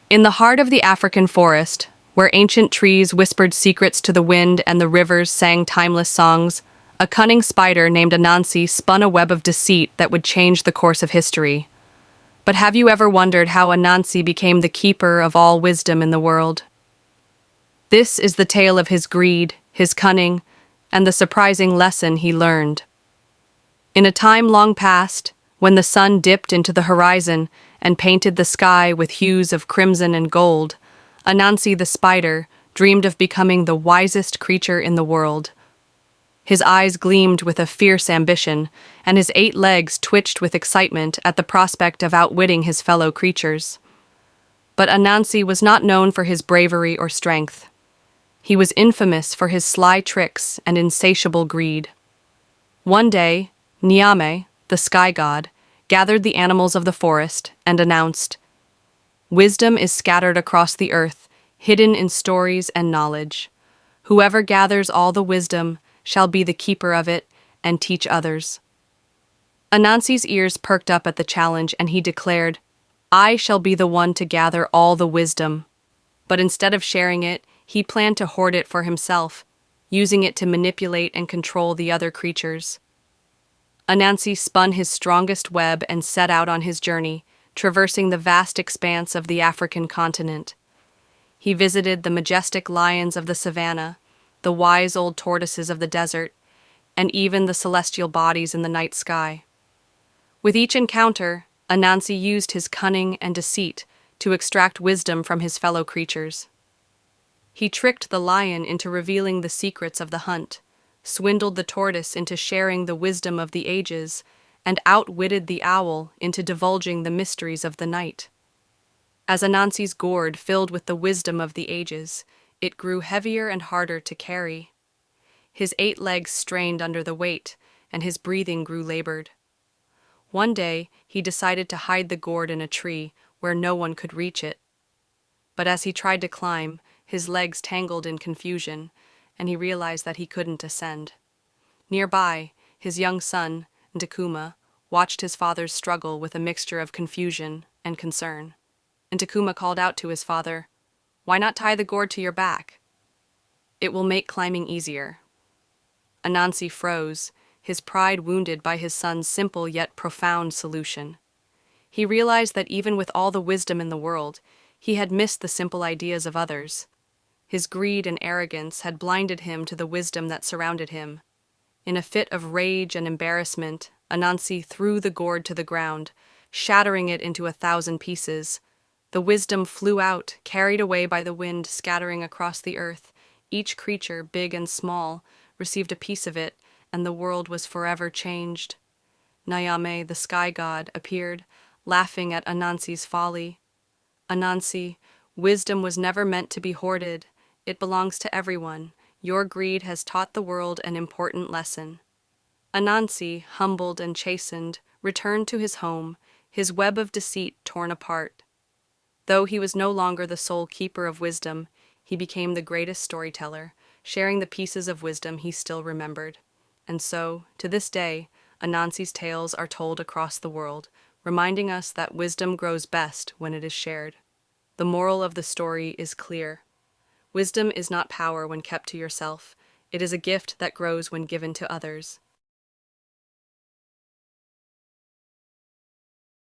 In the heart of the African forest, where ancient trees whispered secrets to the wind and the rivers sang timeless songs, a cunning spider named Anansi spun a web of deceit that would change the course of history. But have you ever wondered how Anansi became the keeper of all wisdom in the world? This is the tale of his greed, his cunning, and the surprising lesson he learned. In a time long past, when the sun dipped into the horizon and painted the sky with hues of crimson and gold, Anansi the spider dreamed of becoming the wisest creature in the world. His eyes gleamed with a fierce ambition, and his 8 legs twitched with excitement at the prospect of outwitting his fellow creatures. But Anansi was not known for his bravery or strength. He was infamous for his sly tricks and insatiable greed. One day, Nyame, the sky god, gathered the animals of the forest and announced, "Wisdom is scattered across the earth, hidden in stories and knowledge. Whoever gathers all the wisdom shall be the keeper of it and teach others." Anansi's ears perked up at the challenge, and he declared, "I shall be the one to gather all the wisdom." But instead of sharing it, he planned to hoard it for himself, using it to manipulate and control the other creatures. Anansi spun his strongest web and set out on his journey, traversing the vast expanse of the African continent. He visited the majestic lions of the savannah, the wise old tortoises of the desert, and even the celestial bodies in the night sky. With each encounter, Anansi used his cunning and deceit to extract wisdom from his fellow creatures. He tricked the lion into revealing the secrets of the hunt, swindled the tortoise into sharing the wisdom of the ages, and outwitted the owl into divulging the mysteries of the night. As Anansi's gourd filled with the wisdom of the ages, it grew heavier and harder to carry. His 8 legs strained under the weight, and his breathing grew labored. One day, he decided to hide the gourd in a tree where no one could reach it. But as he tried to climb, his legs tangled in confusion, and he realized that he couldn't ascend. Nearby, his young son, Ntakuma, watched his father's struggle with a mixture of confusion and concern. Ntakuma called out to his father, "Why not tie the gourd to your back? It will make climbing easier." Anansi froze, his pride wounded by his son's simple yet profound solution. He realized that even with all the wisdom in the world, he had missed the simple ideas of others. His greed and arrogance had blinded him to the wisdom that surrounded him. In a fit of rage and embarrassment, Anansi threw the gourd to the ground, shattering it into 1,000 pieces. The wisdom flew out, carried away by the wind, scattering across the earth. Each creature, big and small, received a piece of it, and the world was forever changed. Nyame, the sky god, appeared, laughing at Anansi's folly. "Anansi, wisdom was never meant to be hoarded. It belongs to everyone. Your greed has taught the world an important lesson." Anansi, humbled and chastened, returned to his home, his web of deceit torn apart. Though he was no longer the sole keeper of wisdom, he became the greatest storyteller, sharing the pieces of wisdom he still remembered. And so, to this day, Anansi's tales are told across the world, reminding us that wisdom grows best when it is shared. The moral of the story is clear. Wisdom is not power when kept to yourself. It is a gift that grows when given to others.